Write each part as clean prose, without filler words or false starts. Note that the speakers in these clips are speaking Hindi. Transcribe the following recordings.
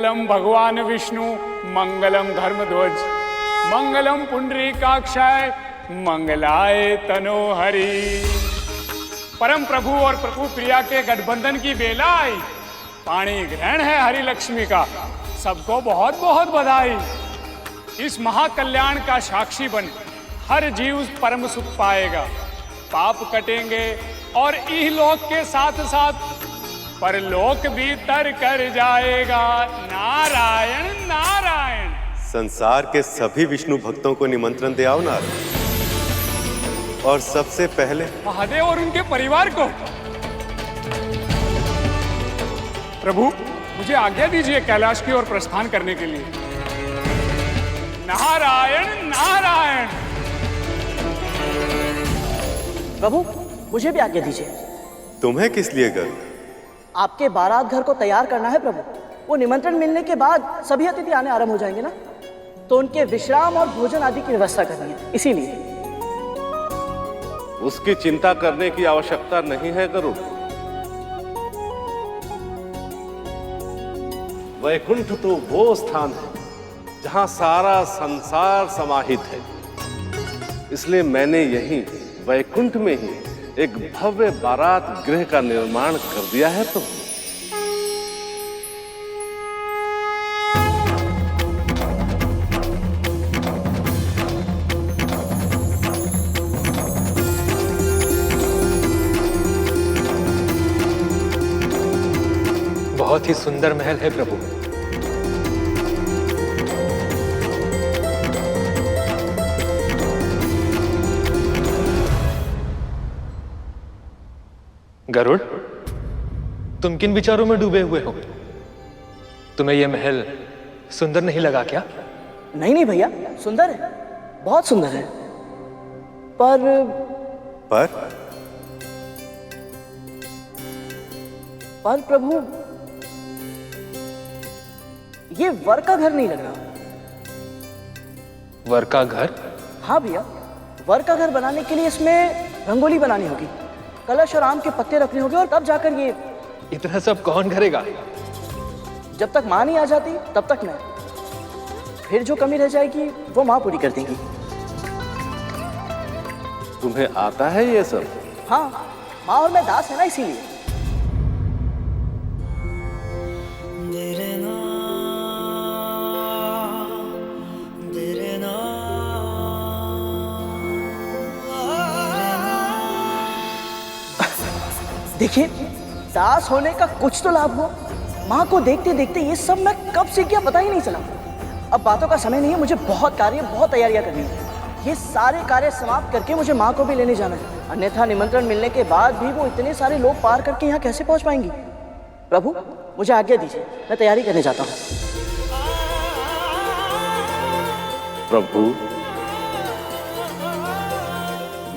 मंगलम भगवान विष्णु, मंगलम धर्मध्वज, मंगलम पुंडरीकाक्षाय, मंगलाय तनोहरि। परम प्रभु और प्रभु प्रिया के गठबंधन की बेला आई। पाणी ग्रहण है हरि लक्ष्मी का, सबको बहुत बहुत बधाई। इस महाकल्याण का साक्षी बन हर जीव परम सुख पाएगा। पाप कटेंगे और इहलोक के साथ साथ परलोक भी तर कर जाएगा। नारायण नारायण। संसार के सभी विष्णु भक्तों को निमंत्रण दे आओ नारद, और सबसे पहले महादेव और उनके परिवार को। प्रभु मुझे आज्ञा दीजिए कैलाश की ओर प्रस्थान करने के लिए। नारायण नारायण। प्रभु मुझे भी आज्ञा दीजिए। तुम्हें किस लिए गरुड़? आपके बारात घर को तैयार करना है प्रभु। वो निमंत्रण मिलने के बाद सभी अतिथि आने आरंभ हो जाएंगे ना, तो उनके विश्राम और भोजन आदि की व्यवस्था करनी है, इसीलिए। उसकी चिंता करने की आवश्यकता नहीं है गरुड़। वैकुंठ तो वो स्थान है जहां सारा संसार समाहित है, इसलिए मैंने यहीं वैकुंठ में ही एक भव्य बारात गृह का निर्माण कर दिया है। तो बहुत ही सुंदर महल है प्रभु। गरुड़, तुम किन विचारों में डूबे हुए हो? तुम्हें यह महल सुंदर नहीं लगा क्या? नहीं नहीं भैया, सुंदर है, बहुत सुंदर है। पर प्रभु ये वर का घर नहीं लग रहा। वर का घर? हाँ भैया, वर का घर बनाने के लिए इसमें रंगोली बनानी होगी, कलश और आम के पत्ते रखने होंगे, और तब जाकर ये। इतना सब कौन करेगा? जब तक माँ नहीं आ जाती तब तक मैं। फिर जो कमी रह जाएगी वो माँ पूरी कर देगी। तुम्हें आता है ये सब? हाँ, माँ और मैं दास है ना, इसीलिए। देखिए, दास होने का कुछ तो लाभ हो। माँ को देखते देखते ये सब मैं कब सीख गया पता ही नहीं चला। अब बातों का समय नहीं है, मुझे बहुत कार्य, बहुत तैयारियां करनी है। ये सारे कार्य समाप्त करके मुझे माँ को भी लेने जाना है, अन्यथा निमंत्रण मिलने के बाद भी वो इतने सारे लोग पार करके यहाँ कैसे पहुँच पाएंगी। प्रभु मुझे आज्ञा दीजिए, मैं तैयारी करने जाता हूँ। प्रभु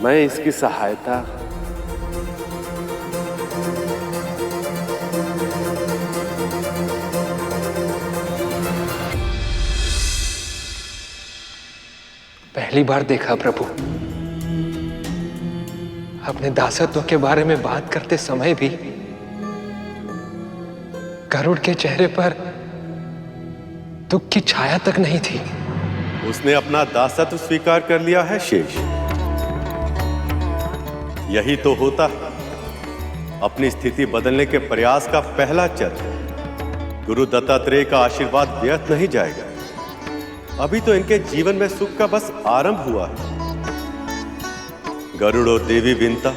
मैं इसकी सहायता पहली बार देखा प्रभु। अपने दासत्व के बारे में बात करते समय भी गरुड़ के चेहरे पर दुख की छाया तक नहीं थी। उसने अपना दासत्व स्वीकार कर लिया है शेष। यही तो होता है अपनी स्थिति बदलने के प्रयास का पहला चरण। गुरु दत्तात्रेय का आशीर्वाद व्यर्थ नहीं जाएगा। अभी तो इनके जीवन में सुख का बस आरंभ हुआ है। गरुड़ और देवी विंता,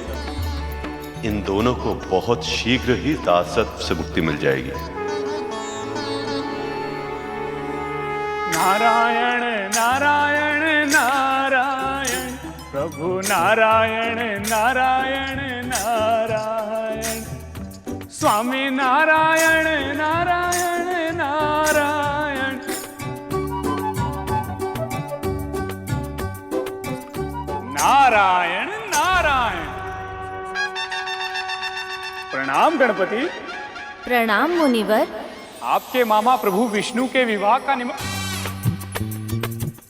इन दोनों को बहुत शीघ्र ही दासत्व से मुक्ति मिल जाएगी। नारायण नारायण नारायण, प्रभु नारायण नारायण नारायण, स्वामी नारायण नारायण नारायण। नारायण नारायण। प्रणाम गणपति। प्रणाम मुनिवर। आपके मामा प्रभु विष्णु के विवाह का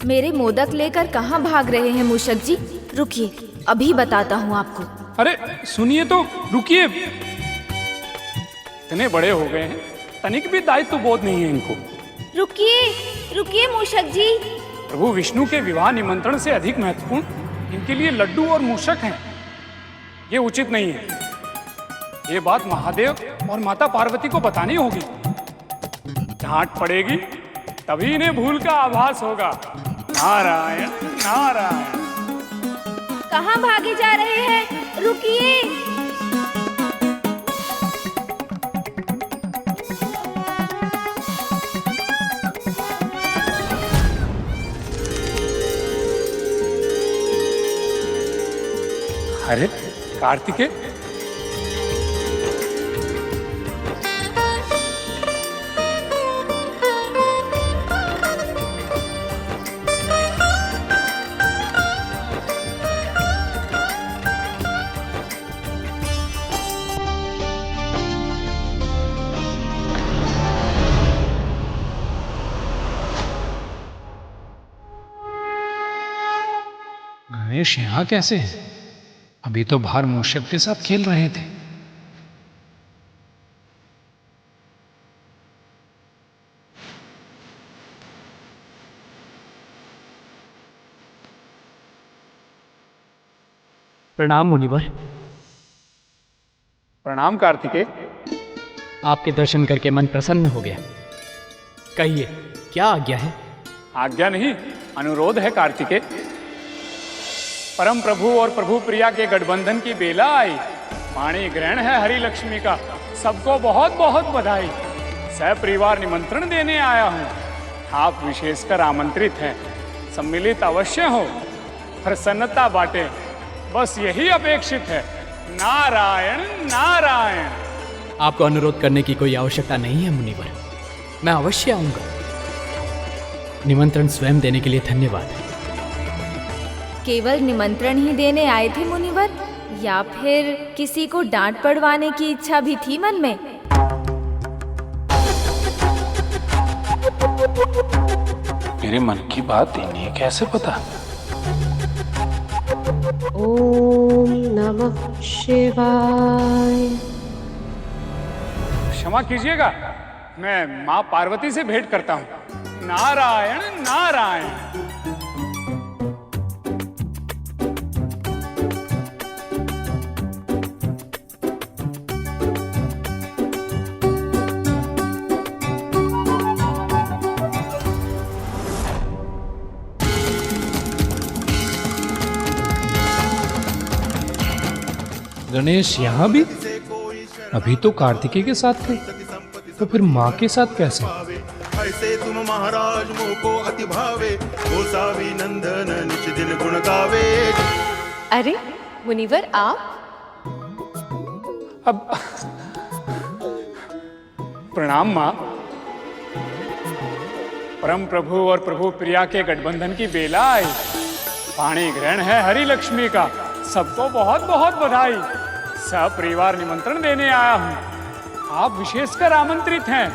मेरे मोदक लेकर कहाँ भाग रहे हैं मूषक जी? रुकिए, अभी बताता हूँ आपको। अरे सुनिए तो, रुकिए। इतने बड़े हो गए हैं, तनिक भी दायित्व बोध नहीं है इनको। रुकिए रुकिए मूषक जी। प्रभु विष्णु के विवाह निमंत्रण से अधिक महत्वपूर्ण इनके लिए लड्डू और मूषक हैं। ये उचित नहीं है। ये बात महादेव और माता पार्वती को बतानी होगी। डांट पड़ेगी तभी इन्हें भूल का आभास होगा। नारायण नारायण। कहाँ भागे जा रहे हैं? रुकिए। अरे कार्तिकेय, गणेश यहाँ कैसे हैं? अभी तो बाहर मूषक के साथ खेल रहे थे। प्रणाम मुनिवर। प्रणाम कार्तिकेय। आपके दर्शन करके मन प्रसन्न हो गया। कहिए क्या आज्ञा है? आज्ञा नहीं, अनुरोध है कार्तिकेय। परम प्रभु और प्रभु प्रिया के गठबंधन की बेला आई। पाणी ग्रहण है हरि लक्ष्मी का। सबको बहुत बहुत बधाई। सपरिवार निमंत्रण देने आया हूँ। आप विशेषकर आमंत्रित हैं। सम्मिलित अवश्य हो, प्रसन्नता बांटे, बस यही अपेक्षित है। नारायण नारायण। आपको अनुरोध करने की कोई आवश्यकता नहीं है मुनिवर। मैं अवश्य आऊंगा। निमंत्रण स्वयं देने के लिए धन्यवाद। केवल निमंत्रण ही देने आए थे मुनिवर, या फिर किसी को डांट पड़वाने की इच्छा भी थी मन में? मेरे मन की बात इन्हें कैसे पता? ओम नमः शिवाय। क्षमा कीजिएगा, मैं माँ पार्वती से भेंट करता हूँ। नारायण नारायण। गणेश यहाँ भी? अभी तो कार्तिकेय के साथ थे, तो फिर माँ के साथ कैसे? ऐसे तुम महाराज मोको अति भावे, गोसावी नंदन निच दिन गुण गावे। अरे मुनिवर आप? अब प्रणाम माँ। परम प्रभु और प्रभु प्रिया के गठबंधन की बेला आई। पाणी ग्रहण है हरि लक्ष्मी का। सबको बहुत बहुत बधाई। सपरिवार निमंत्रण देने आया हूँ। आप विशेषकर आमंत्रित हैं।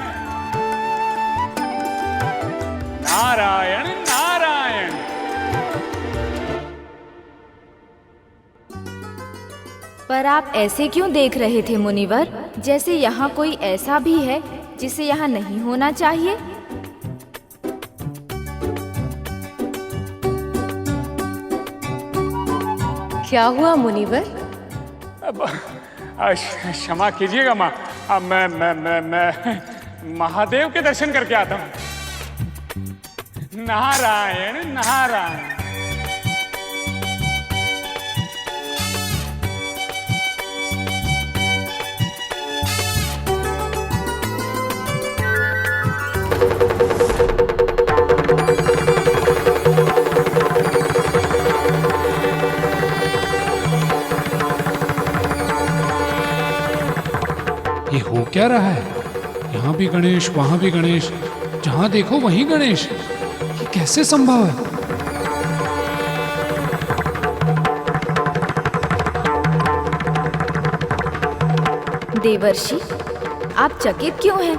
नारायण नारायण। पर आप ऐसे क्यों देख रहे थे मुनिवर, जैसे यहाँ कोई ऐसा भी है जिसे यहाँ नहीं होना चाहिए? क्या हुआ मुनिवर? क्षमा कीजिएगा माँ। अब मैं महादेव के दर्शन करके आता हूँ। नारायण नारायण। ये हो क्या रहा है? यहाँ भी गणेश, वहां भी गणेश, जहां देखो वहीं गणेश। ये कैसे संभव है? देवर्षि, आप चकित क्यों हैं?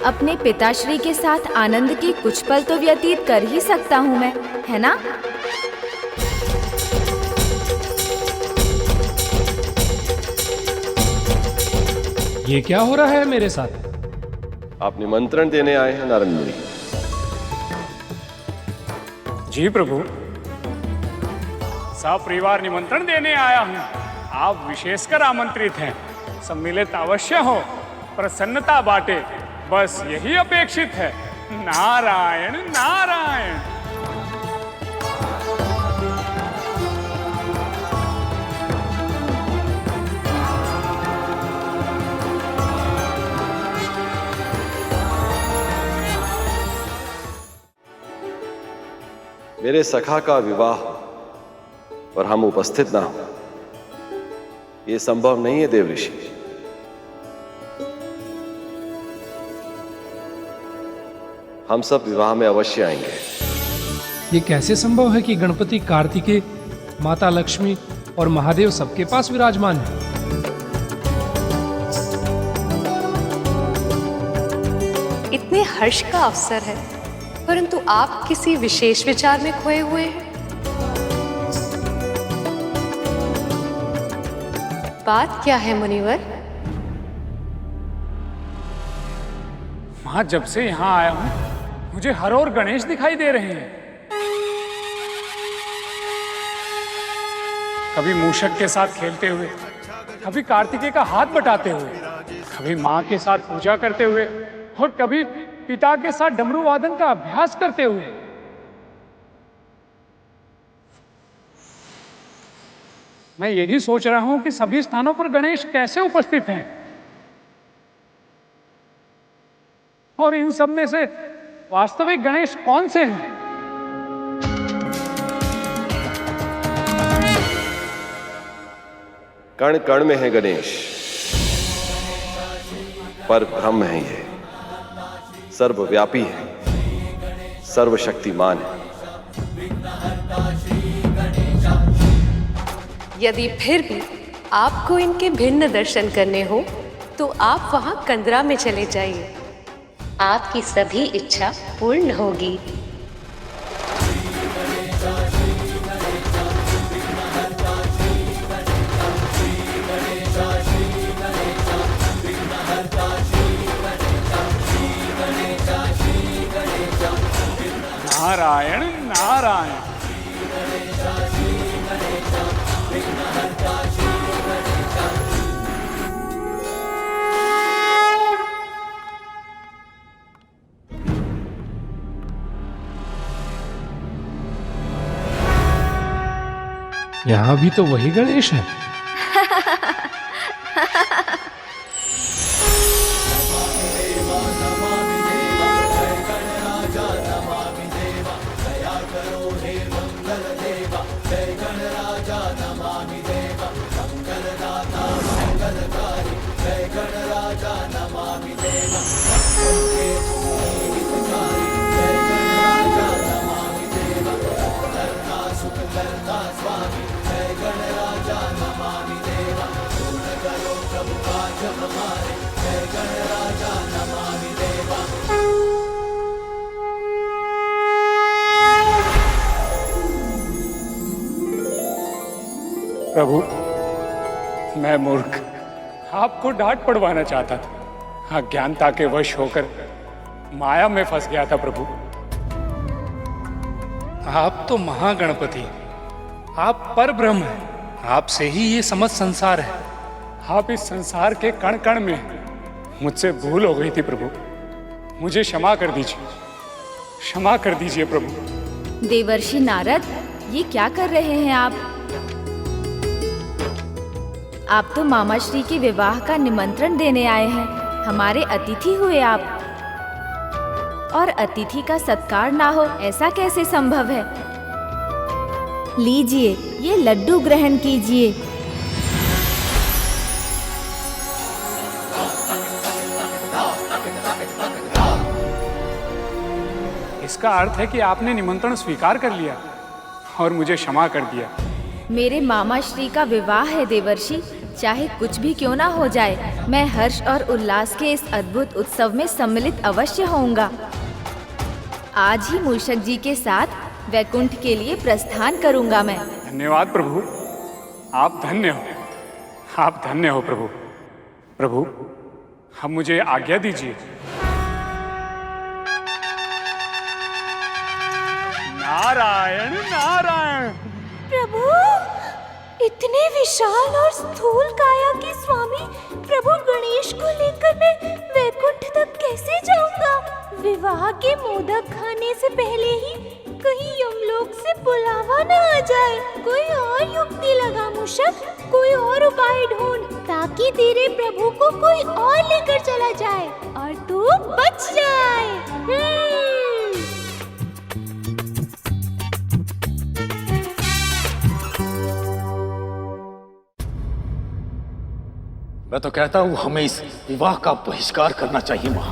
अपने पिताश्री के साथ आनंद के कुछ पल तो व्यतीत कर ही सकता हूँ मैं, है ना? ये क्या हो रहा है मेरे साथ? आप निमंत्रण देने आए हैं नारद मुनि। जी प्रभु, सपरिवार निमंत्रण देने आया हूँ। आप विशेषकर आमंत्रित हैं। सम्मिलित अवश्य हो, प्रसन्नता बांटे, बस यही अपेक्षित है। नारायण नारायण। मेरे सखा का विवाह और हम उपस्थित ना हो, यह संभव नहीं है देव ऋषि। हम सब विवाह में अवश्य आएंगे। ये कैसे संभव है कि गणपति, कार्तिकेय, माता लक्ष्मी और महादेव सबके पास विराजमान है? इतने हर्ष का अवसर है, परंतु आप किसी विशेष विचार में खोए हुए हैं। बात क्या है मुनिवर? मां, जब से यहां आया हूं मुझे हर ओर गणेश दिखाई दे रहे हैं। कभी मूषक के साथ खेलते हुए, कभी कार्तिकेय का हाथ बटाते हुए, कभी मां के साथ पूजा करते हुए और कभी पिता के साथ डमरू वादन का अभ्यास करते हुए। मैं यही सोच रहा हूं कि सभी स्थानों पर गणेश कैसे उपस्थित हैं, और इन सब में से वास्तविक गणेश कौन से हैं? कण कण में है गणेश, पर ब्रह्म है ये, सर्वव्यापी है, सर्वशक्तिमान है। यदि फिर भी आपको इनके भिन्न दर्शन करने हो तो आप वहां कंदरा में चले जाइए। आपकी सभी इच्छा पूर्ण होगी। नारायण नारायण। यहाँ भी तो वही गणेश है। प्रभु, मैं मूर्ख आपको डांट पड़वाना चाहता था। अज्ञानता के वश होकर माया में फंस गया था प्रभु। आप तो महागणपति, आप परब्रह्म हैं। आपसे ही ये समस्त संसार है। आप इस संसार के कण कण में हैं। मुझसे भूल हो गई थी प्रभु, मुझे क्षमा कर दीजिए, क्षमा कर दीजिए प्रभु। देवर्षि नारद, ये क्या कर रहे हैं आप? आप तो मामा श्री के विवाह का निमंत्रण देने आए हैं। हमारे अतिथि हुए आप, और अतिथि का सत्कार ना हो ऐसा कैसे संभव है? लीजिए, ये लड्डू ग्रहण कीजिए। इसका अर्थ है कि आपने निमंत्रण स्वीकार कर लिया और मुझे क्षमा कर दिया। मेरे मामा श्री का विवाह है देवर्षि, चाहे कुछ भी क्यों ना हो जाए, मैं हर्ष और उल्लास के इस अद्भुत उत्सव में सम्मिलित अवश्य होऊंगा। आज ही मूषक जी के साथ वैकुंठ के लिए प्रस्थान करूंगा मैं। धन्यवाद प्रभु, आप धन्य हो, आप धन्य हो प्रभु। प्रभु, हम मुझे आज्ञा दीजिए। नारायण नारायण। प्रभु, इतने विशाल और स्थूल काया के स्वामी प्रभु गणेश को लेकर मैं वैकुंठ तक कैसे जाऊंगा? विवाह के मोदक खाने से पहले ही कहीं यमलोक से बुलावा न आ जाए। कोई और युक्ति लगा मूषक, कोई और उपाय ढूंढ ताकि तेरे प्रभु को कोई और लेकर चला जाए और तू बच जाए। मैं तो कहता हूं हमें इस विवाह का बहिष्कार करना चाहिए मां।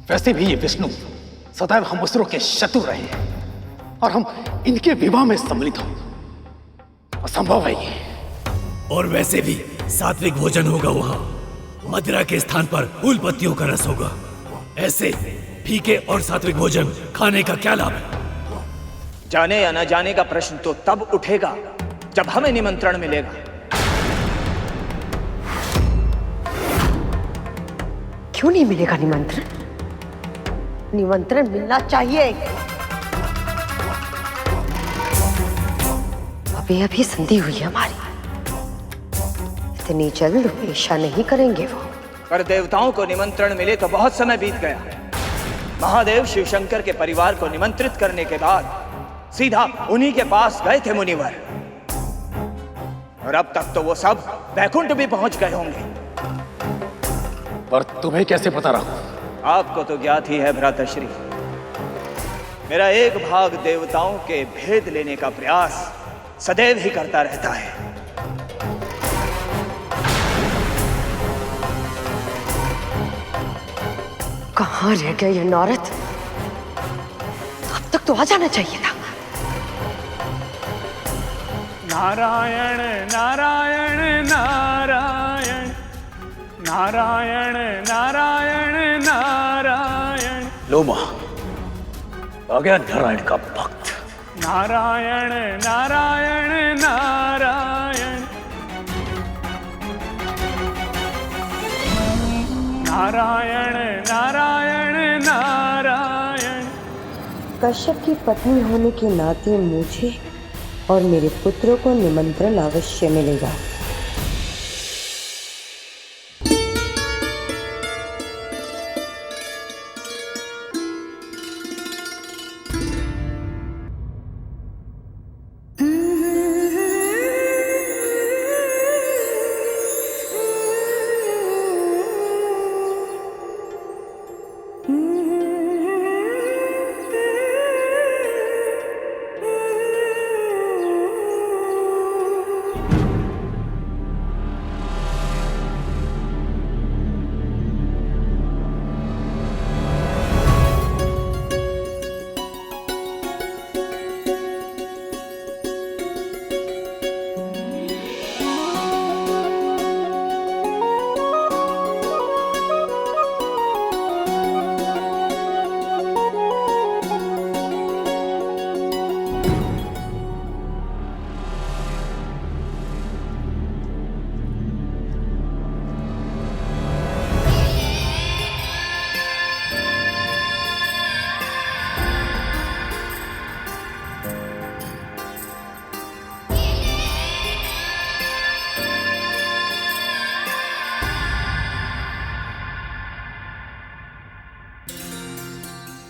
वैसे भी ये विष्णु सदैव हम असुरों के शत्रु रहे हैं और हम इनके विवाह में सम्मिलित हो असंभव है ये। और वैसे भी सात्विक भोजन होगा वहां, मदिरा के स्थान पर फूल पत्तियों का रस होगा। ऐसे फीके और सात्विक भोजन खाने का क्या लाभ है? जाने या न जाने का प्रश्न तो तब उठेगा जब हमें निमंत्रण मिलेगा। क्यों नहीं मिलेगा निमंत्रण? निमंत्रण मिलना चाहिए। अभी अभी संधि हुई है हमारी, इतनी जल्द ऐसा नहीं करेंगे वो। पर देवताओं को निमंत्रण मिले तो बहुत समय बीत गया। महादेव शिवशंकर के परिवार को निमंत्रित करने के बाद सीधा उन्हीं के पास गए थे मुनिवर, और अब तक तो वो सब वैकुंठ भी पहुंच गए होंगे। पर तुम्हें कैसे पता रहा? आपको तो ज्ञात ही है भ्राताश्री, मेरा एक भाग देवताओं के भेद लेने का प्रयास सदैव ही करता रहता है। कहाँ रह गया ये नारद? अब तक तो आ जाना चाहिए था। नारायण नारायण नारायण नारायण नारायण नारायण। लो मां, आ गया नारायण का भक्त। नारायण नारायण नारायण नारायण नारायण नारायण। कश्यप की पत्नी होने के नाते मुझे और मेरे पुत्रों को निमंत्रण अवश्य मिलेगा।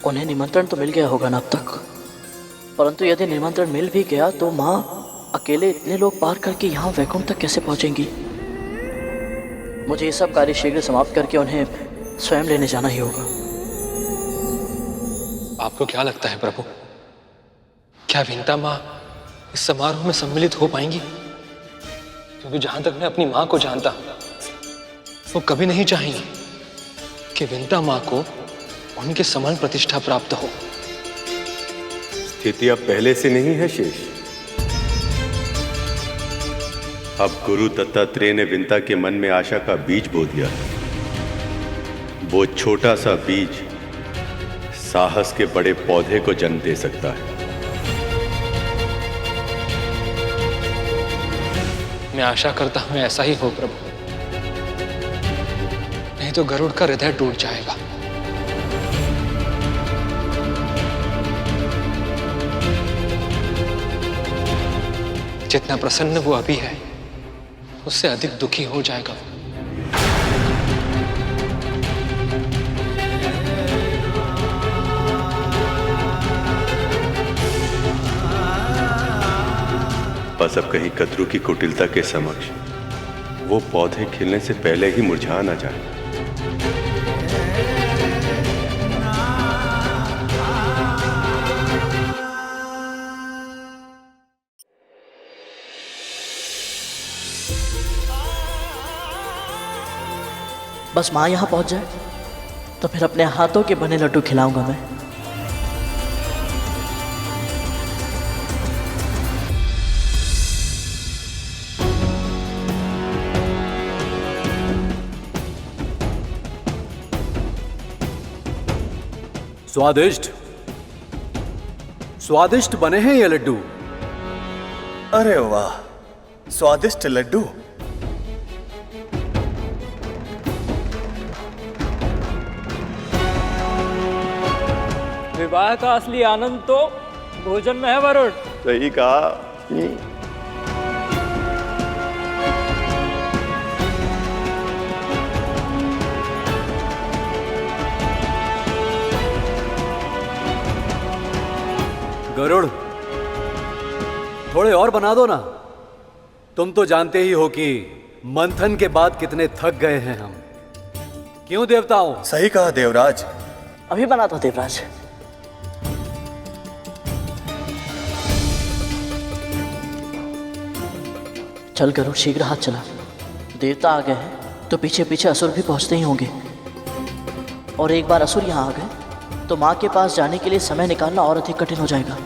उन्हें निमंत्रण तो मिल गया होगा ना अब तक, परंतु यदि निमंत्रण मिल भी गया तो माँ अकेले इतने लोग पार करके यहाँ वैकुंठ तक कैसे पहुँचेंगी? मुझे ये सब कार्य शीघ्र समाप्त करके उन्हें स्वयं लेने जाना ही होगा। आपको क्या लगता है प्रभु, क्या विंता माँ इस समारोह में सम्मिलित हो पाएंगी? क्योंकि जहां तक मैं अपनी माँ को जानता हूं, वो कभी नहीं चाहेंगी कि विंता माँ को उनके समान प्रतिष्ठा प्राप्त हो। स्थिति अब पहले से नहीं है शेष। अब गुरु दत्तात्रेय ने विंता के मन में आशा का बीज बो दिया। वो छोटा सा बीज साहस के बड़े पौधे को जन्म दे सकता है। मैं आशा करता हूं ऐसा ही हो प्रभु। नहीं तो गरुड़ का हृदय टूट जाएगा। जितना प्रसन्न वो अभी है, उससे अधिक दुखी हो जाएगा वो। बस अब कहीं कद्रू की कुटिलता के समक्ष वो पौधे खिलने से पहले ही मुरझा ना जाए। बस माँ यहाँ पहुँच जाए तो फिर अपने हाथों के बने लड्डू खिलाऊंगा मैं। स्वादिष्ट स्वादिष्ट बने हैं ये लड्डू। अरे वाह, स्वादिष्ट लड्डू। विवाह का असली आनंद तो भोजन में है वरुण। सही कहा। गरुड़, थोड़े और बना दो ना। तुम तो जानते ही हो कि मंथन के बाद कितने थक गए हैं हम। क्यों देवताओं? सही कहा देवराज। अभी बना दो देवराज। चल गरुड़, शीघ्र हाथ चला। देवता आ गए हैं तो पीछे पीछे असुर भी पहुंचते ही होंगे, और एक बार असुर यहाँ आ गए तो माँ के पास जाने के लिए समय निकालना और अधिक कठिन हो जाएगा।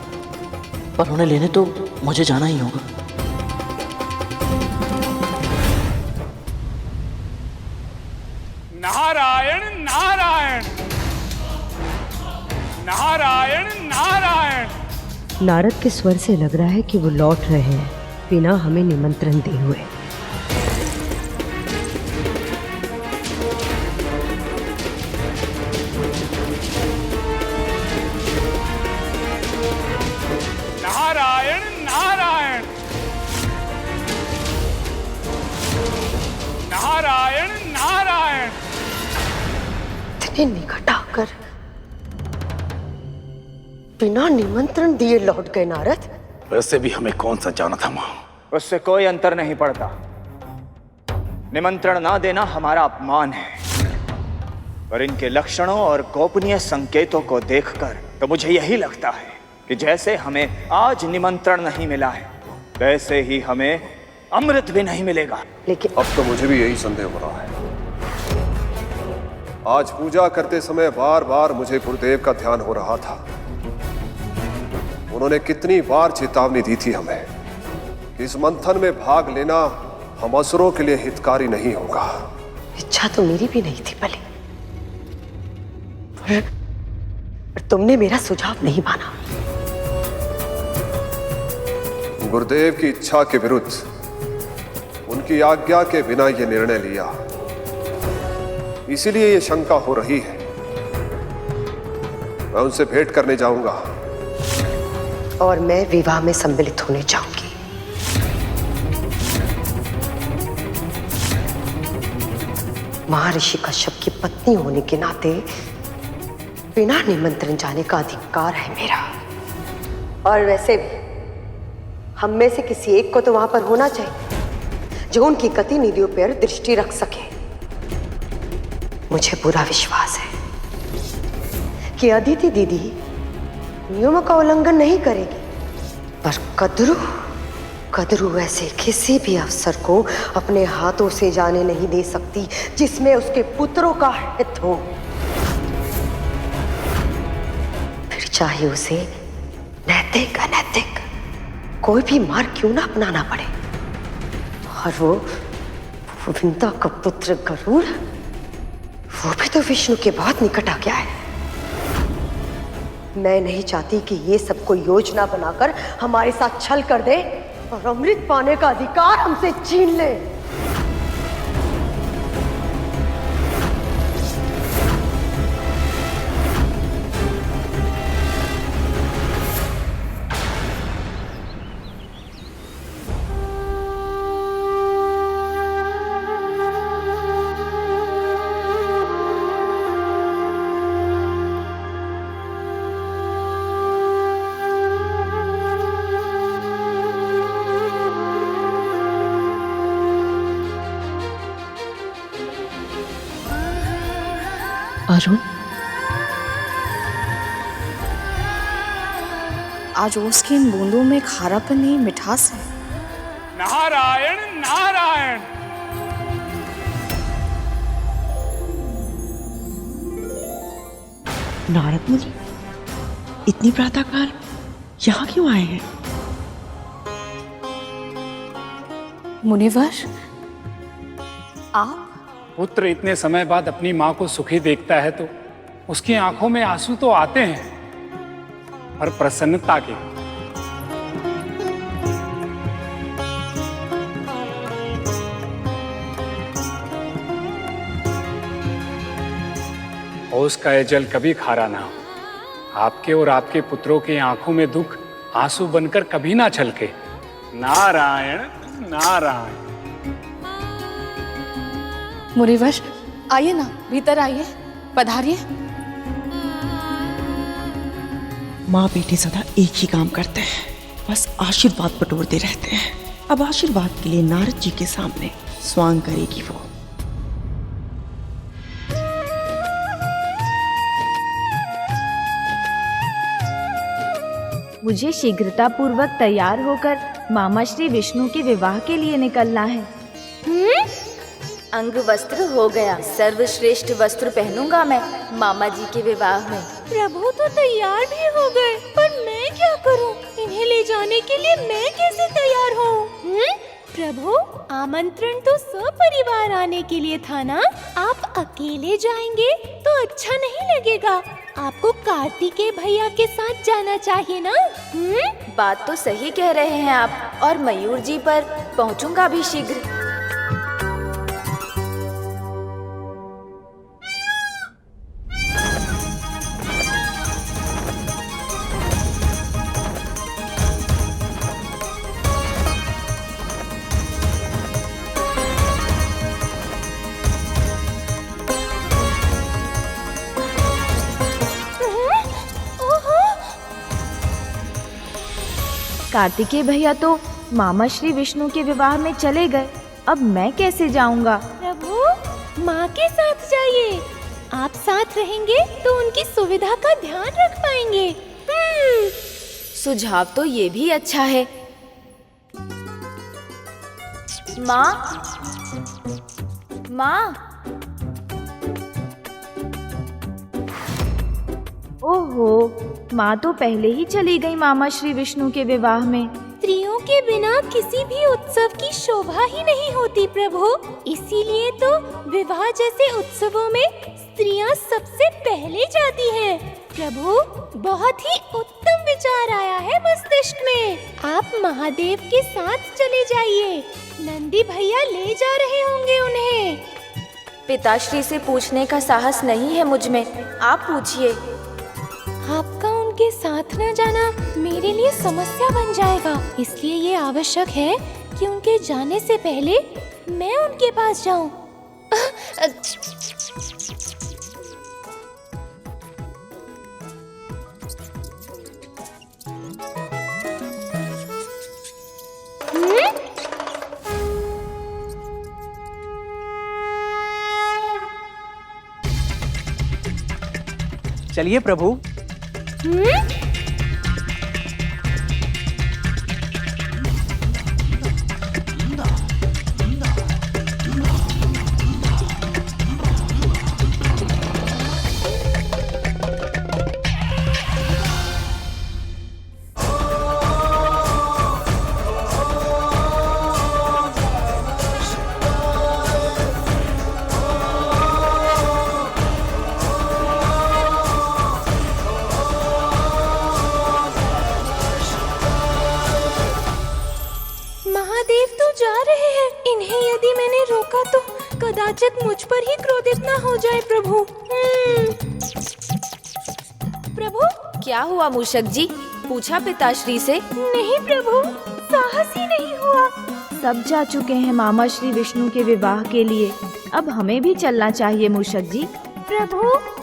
पर उन्हें लेने तो मुझे जाना ही होगा। नारायण नारायण नारायण नारायण। नारद के स्वर से लग रहा है कि वो लौट रहे हैं बिना हमें निमंत्रण दिए हुए। नारायण नारायण नारायण नारायण। इतने निकट आकर बिना निमंत्रण दिए लौट गए नारद। वैसे भी हमें कौन सा जाना था मां? उससे कोई अंतर नहीं पड़ता। निमंत्रण ना देना हमारा अपमान है, पर इनके लक्षणों और गोपनीय संकेतों को देखकर तो मुझे यही लगता है कि जैसे हमें आज निमंत्रण नहीं मिला है, वैसे ही हमें अमृत भी नहीं मिलेगा। लेकिन अब तो मुझे भी यही संदेह हो रहा है। आज पूजा करते समय बार बार मुझे गुरुदेव का ध्यान हो रहा था। उन्होंने कितनी बार चेतावनी दी थी हमें कि इस मंथन में भाग लेना हम असुरों के लिए हितकारी नहीं होगा। इच्छा तो मेरी भी नहीं थी भले, पर तुमने मेरा सुझाव नहीं माना। गुरुदेव की इच्छा के विरुद्ध उनकी आज्ञा के बिना यह निर्णय लिया, इसीलिए ये शंका हो रही है। मैं उनसे भेंट करने जाऊंगा और मैं विवाह में सम्मिलित होने जाऊंगी। महर्षि कश्यप की पत्नी होने के नाते बिना निमंत्रण जाने का अधिकार है मेरा। और वैसे भी हम में से किसी एक को तो वहां पर होना चाहिए जो उनकी गतिविधियों पर दृष्टि रख सके। मुझे पूरा विश्वास है कि अदिति दीदी नियमों का उल्लंघन नहीं करेगी, पर कद्रू ऐसे किसी भी अवसर को अपने हाथों से जाने नहीं दे सकती जिसमें उसके पुत्रों का हित हो, फिर चाहे उसे नैतिक अनैतिक कोई भी मार्ग क्यों ना अपनाना पड़े। और वो विंता का पुत्र गरुड़, वो भी तो विष्णु के बहुत निकट आ गया है। मैं नहीं चाहती कि ये सब कोई योजना बनाकर हमारे साथ छल कर दे और अमृत पाने का अधिकार हमसे छीन ले। वरुण, आज ओस की इन बूंदों में खारापन नहीं, मिठास है। नारायण नारायण। नारद मुनि इतनी प्रातःकाल यहाँ क्यों आए हैं? मुनिवर, आप? पुत्र इतने समय बाद अपनी माँ को सुखी देखता है तो उसकी आंखों में आंसू तो आते हैं, पर प्रसन्नता के। ओस का यह जल कभी खारा ना हो, आपके और आपके पुत्रों की आंखों में दुख आंसू बनकर कभी ना छलके। नारायण नारायण। मुनिवर, आइए ना, भीतर आइए, पधारिए। माँ बेटे सदा एक ही काम करते हैं, बस आशीर्वाद बटोरते रहते हैं। अब आशीर्वाद के लिए नारद जी के सामने स्वांग करेगी वो। मुझे शीघ्रता पूर्वक तैयार होकर मामा श्री विष्णु के विवाह के लिए निकलना है। अंग वस्त्र हो गया, सर्वश्रेष्ठ वस्त्र पहनूंगा मैं मामा जी के विवाह में। प्रभु तो तैयार भी हो गए, पर मैं क्या करूं? इन्हें ले जाने के लिए मैं कैसे तैयार हूँ? प्रभु, आमंत्रण तो सपरिवार आने के लिए था ना? आप अकेले जाएंगे तो अच्छा नहीं लगेगा। आपको कार्तिकेय भैया के साथ जाना चाहिए ना? बात तो सही कह रहे हैं आप, और मयूर जी पर पहुंचूंगा भी शीघ्र। कार्तिकेय भैया तो मामा श्री विष्णु के विवाह में चले गए, अब मैं कैसे जाऊंगा? प्रभु, माँ के साथ जाइए। आप साथ रहेंगे तो उनकी सुविधा का ध्यान रख पाएंगे। सुझाव तो ये भी अच्छा है। माँ, माँ। ओहो, माँ तो पहले ही चली गई मामा श्री विष्णु के विवाह में। स्त्रियों के बिना किसी भी उत्सव की शोभा ही नहीं होती प्रभु, इसीलिए तो विवाह जैसे उत्सवों में स्त्रियां सबसे पहले जाती हैं। प्रभु, बहुत ही उत्तम विचार आया है मस्तिष्क में। आप महादेव के साथ चले जाइए, नंदी भैया ले जा रहे होंगे उन्हें। पिताश्री से पूछने का साहस नहीं है मुझ में, आप पूछिए। आपका उनके साथ न जाना मेरे लिए समस्या बन जाएगा, इसलिए ये आवश्यक है कि उनके जाने से पहले मैं उनके पास जाऊं। चलिए प्रभु। कदाचित मुझ पर ही क्रोधित न हो जाए प्रभु। प्रभु, क्या हुआ मूषक जी? पूछा पिताश्री से? नहीं प्रभु, साहस ही नहीं हुआ। सब जा चुके हैं मामा श्री विष्णु के विवाह के लिए, अब हमें भी चलना चाहिए मूषक जी। प्रभु,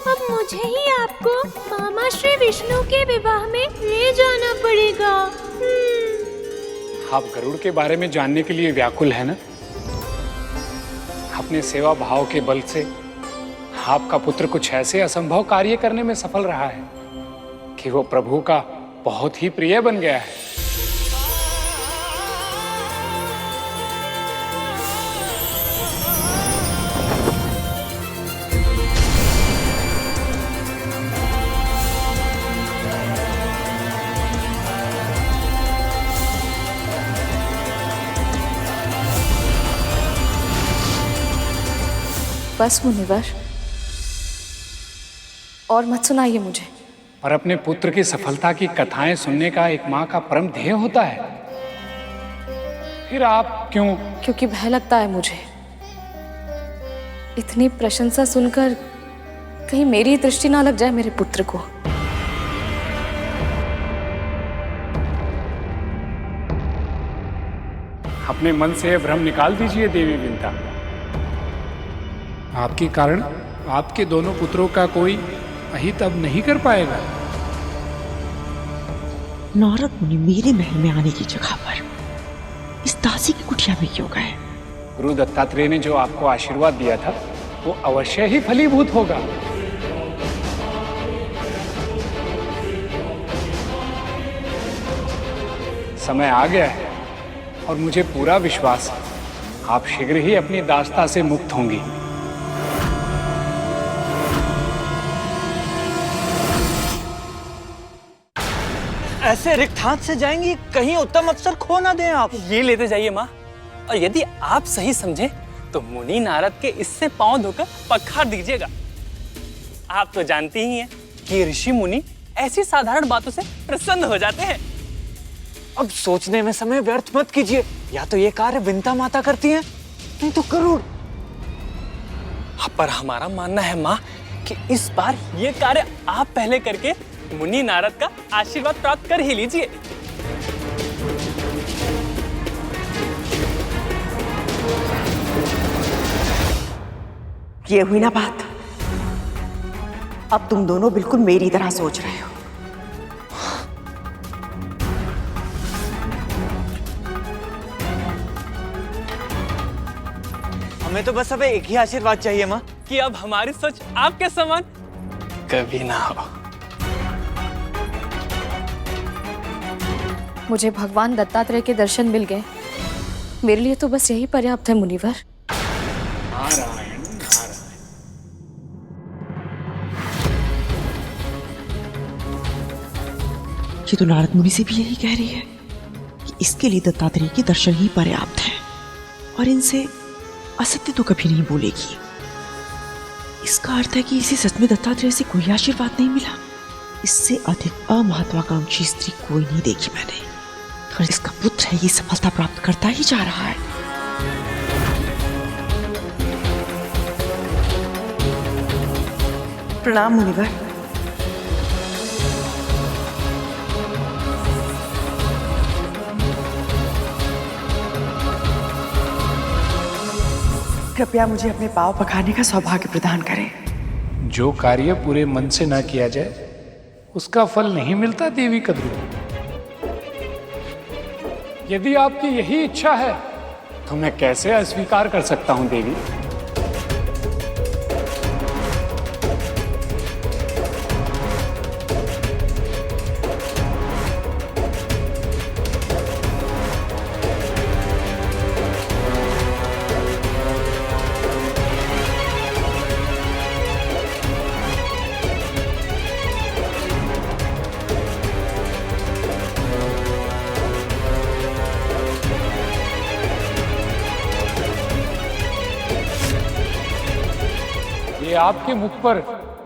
अब मुझे ही आपको मामा श्री विष्णु के विवाह में ले जाना पड़ेगा। आप गरुड़ के बारे में जानने के लिए व्याकुल है ना? अपने सेवा भाव के बल से आपका पुत्र कुछ ऐसे असंभव कार्य करने में सफल रहा है कि वो प्रभु का बहुत ही प्रिय बन गया है। बस मुनिवर, और मत सुनाइए मुझे। पर अपने पुत्र की सफलता की कथाएं सुनने का एक माँ का परम ध्येय होता है। फिर आप क्यों? क्योंकि भय लगता है मुझे, इतनी प्रशंसा सुनकर कहीं मेरी दृष्टि ना लग जाए मेरे पुत्र को। अपने मन से भ्रम निकाल दीजिए देवी विंता। आपके कारण आपके दोनों पुत्रों का कोई अहित अब नहीं कर पाएगा। नारद मुनि मेरे महल में आने की जगह पर इस दासी की कुटिया में क्यों गए? गुरु दत्तात्रेय ने जो आपको आशीर्वाद दिया था वो अवश्य ही फलीभूत होगा। समय आ गया है और मुझे पूरा विश्वास है आप शीघ्र ही अपनी दासता से मुक्त होंगी। ऐसे रिक्त हाथ से जाएंगी, कहीं उत्तम अवसर खो ना दें आप। ये लेते जाइए माँ, और यदि आप सही समझे तो मुनि नारद के इससे पांव धोकर पखार दीजिएगा। आप तो जानती ही हैं कि ऋषि मुनि ऐसी साधारण बातों से प्रसन्न हो जाते हैं। अब सोचने में समय व्यर्थ मत कीजिए, या तो ये कार्य विंता माता करती हैं, नहीं तो करूर। पर हमारा मानना है माँ कि इस बार ये कार्य आप पहले करके मुनि नारद का आशीर्वाद प्राप्त कर ही लीजिए। ये हुई ना बात। अब तुम दोनों बिल्कुल मेरी तरह सोच रहे हो। हमें तो बस अब एक ही आशीर्वाद चाहिए माँ, कि अब हमारी सोच आपके समान कभी ना हो। मुझे भगवान दत्तात्रेय के दर्शन मिल गए, मेरे लिए तो बस यही पर्याप्त है मुनिवर। नारायण नारायण। ये तो नारद मुनि से भी यही कह रही है कि इसके लिए दत्तात्रेय के दर्शन ही पर्याप्त है और इनसे असत्य तो कभी नहीं बोलेगी। इसका अर्थ है कि इसे सच में दत्तात्रेय से कोई आशीर्वाद नहीं मिला। इससे अधिक अमहत्वाकांक्षी स्त्री कोई नहीं देखी मैंने, और इसका पुत्र है ये सफलता प्राप्त करता ही जा रहा है। प्रणाम मुनिवर। कृपया मुझे अपने पांव पखारने का सौभाग्य प्रदान करें। जो कार्य पूरे मन से ना किया जाए उसका फल नहीं मिलता देवी कद्रू। यदि आपकी यही इच्छा है तो मैं कैसे अस्वीकार कर सकता हूं देवी। ये आपके मुख पर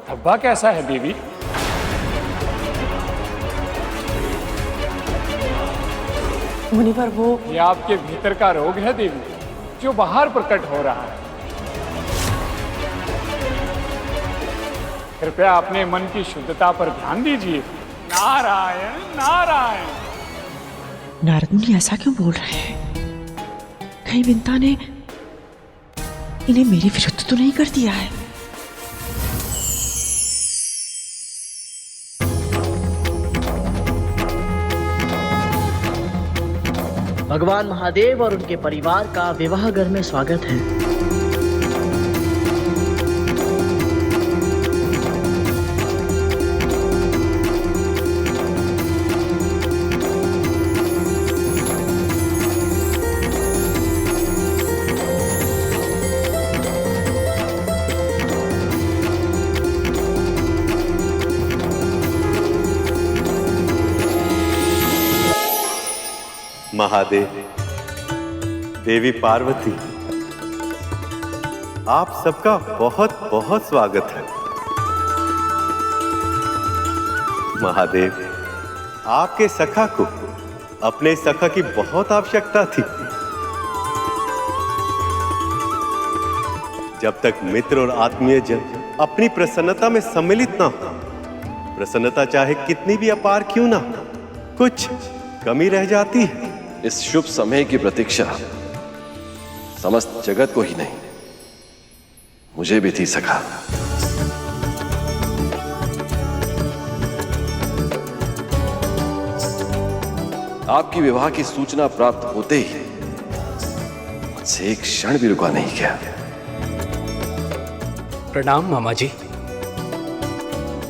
धब्बा कैसा है देवी? मुनिवर वो ये आपके भीतर का रोग है देवी, जो बाहर प्रकट हो रहा है। कृपया अपने मन की शुद्धता पर ध्यान दीजिए। नारायण नारायण। नारद मुनि ऐसा क्यों बोल रहे हैं? कहीं विंता ने इन्हें मेरे विरुद्ध तो नहीं कर दिया है? भगवान महादेव और उनके परिवार का विवाह घर में स्वागत है। महादेव, देवी पार्वती, आप सबका बहुत बहुत स्वागत है। महादेव, आपके सखा को अपने सखा की बहुत आवश्यकता थी। जब तक मित्र और आत्मीय जन अपनी प्रसन्नता में सम्मिलित ना हो, प्रसन्नता चाहे कितनी भी अपार क्यों ना हो, कुछ कमी रह जाती है। इस शुभ समय की प्रतीक्षा समस्त जगत को ही नहीं, मुझे भी थी सखा। आपकी विवाह की सूचना प्राप्त होते ही मुझसे एक क्षण भी रुका नहीं गया। प्रणाम मामा जी,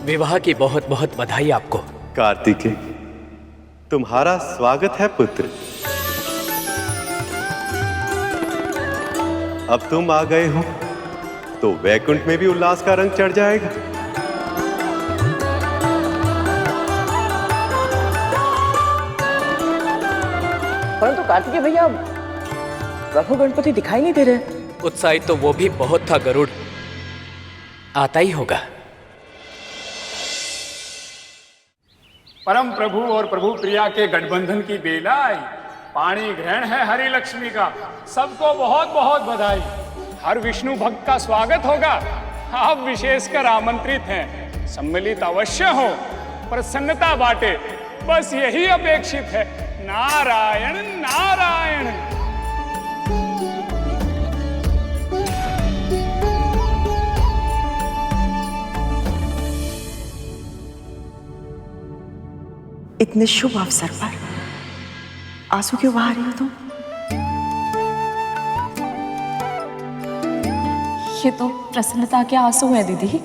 विवाह की बहुत बहुत बधाई आपको। कार्तिकेय, तुम्हारा स्वागत है पुत्र। अब तुम आ गए हो तो वैकुंठ में भी उल्लास का रंग चढ़ जाएगा। परंतु कार्तिकेय भैया, प्रभु गणपति दिखाई नहीं दे रहे। उत्साहित तो वो भी बहुत था गरुड़, आता ही होगा। परम प्रभु और प्रभु प्रिया के गठबंधन की बेला आई। पाणी ग्रहण है हरि लक्ष्मी का, सबको बहुत बहुत बधाई। हर विष्णु भक्त का स्वागत होगा। आप विशेषकर आमंत्रित हैं, सम्मिलित अवश्य हो, प्रसन्नता बांटे, बस यही अपेक्षित है। नारायण नारायण। इतने शुभ अवसर पर आंसू क्यों बहा रही हो तुम? ये तो प्रसन्नता के आंसू है दीदी।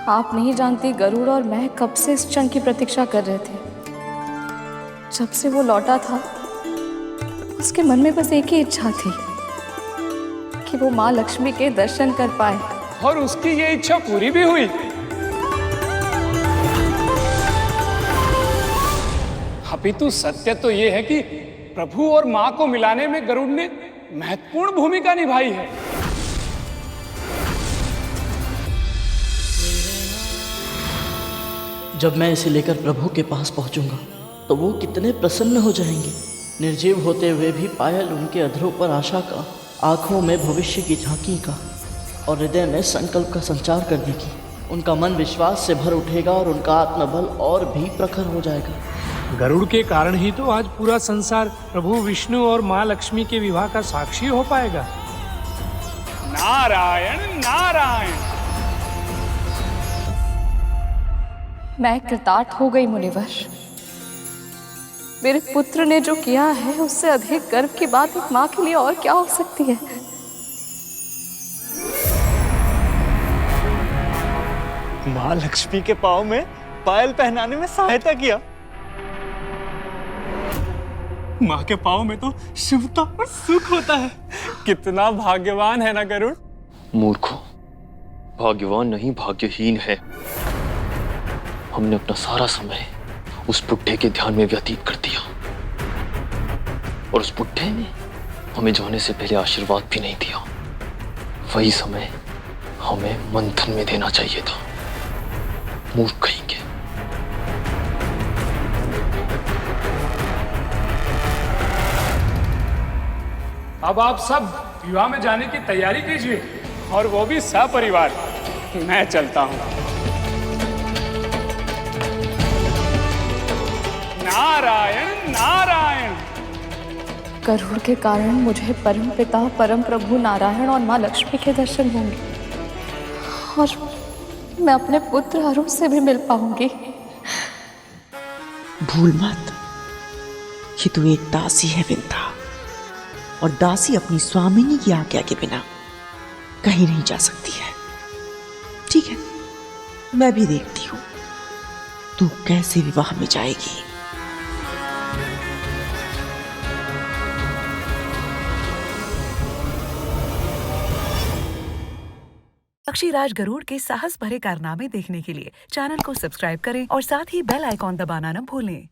आप नहीं जानती, गरुड़ और मैं कब से इस क्षण की प्रतीक्षा कर रहे थे। जब से वो लौटा था, उसके मन में बस एक ही इच्छा थी कि वो माँ लक्ष्मी के दर्शन कर पाए, और उसकी ये इच्छा पूरी भी हुई। अपितु सत्य तो ये है कि प्रभु और माँ को मिलाने में गरुड़ ने महत्वपूर्ण भूमिका निभाई है। जब मैं इसे लेकर प्रभु के पास पहुंचूंगा तो वो कितने प्रसन्न हो जाएंगे। निर्जीव होते हुए भी पायल उनके अधरों पर आशा का, आंखों में भविष्य की झांकी का और हृदय में संकल्प का संचार कर देगी। उनका मन विश्वास से भर उठेगा और उनका आत्मबल और भी प्रखर हो जाएगा। गरुड़ के कारण ही तो आज पूरा संसार प्रभु विष्णु और माँ लक्ष्मी के विवाह का साक्षी हो पाएगा। नारायण नारायण। मैं कृतार्थ हो गई मुनिवर। मेरे पुत्र ने जो किया है, उससे अधिक गर्व की बात एक माँ के लिए और क्या हो सकती है। माँ लक्ष्मी के पाँव में पायल पहनाने में सहायता किया। माँ के पाँव में तो शुभता और सुख होता है। कितना भाग्यवान है ना गरुड़। मूर्खों, भाग्यवान नहीं भाग्यहीन है। हमने अपना सारा समय उस बुढ़े के ध्यान में व्यतीत कर दिया, और उस बुढ़े ने हमें जाने से पहले आशीर्वाद भी नहीं दिया। वही समय हमें मंथन में देना चाहिए था। मूर्ख कहेंगे। अब आप सब विवाह में जाने की तैयारी कीजिए, और वो भी सपरिवार। मैं चलता हूं। नारायण नारायण। गरुड़ के कारण मुझे परम पिता, परम प्रभु नारायण और माँ लक्ष्मी के दर्शन होंगे, और मैं अपने पुत्र अरुण से भी मिल पाऊंगी। भूल मत कि तू एक दासी है विंता, और दासी अपनी स्वामिनी की आज्ञा के बिना कहीं नहीं जा सकती है। ठीक है, मैं भी देखती हूं तू कैसे विवाह में जाएगी। पक्षीराज गरुड़ के साहस भरे कारनामे देखने के लिए चैनल को सब्सक्राइब करें और साथ ही बेल आइकॉन दबाना न भूलें।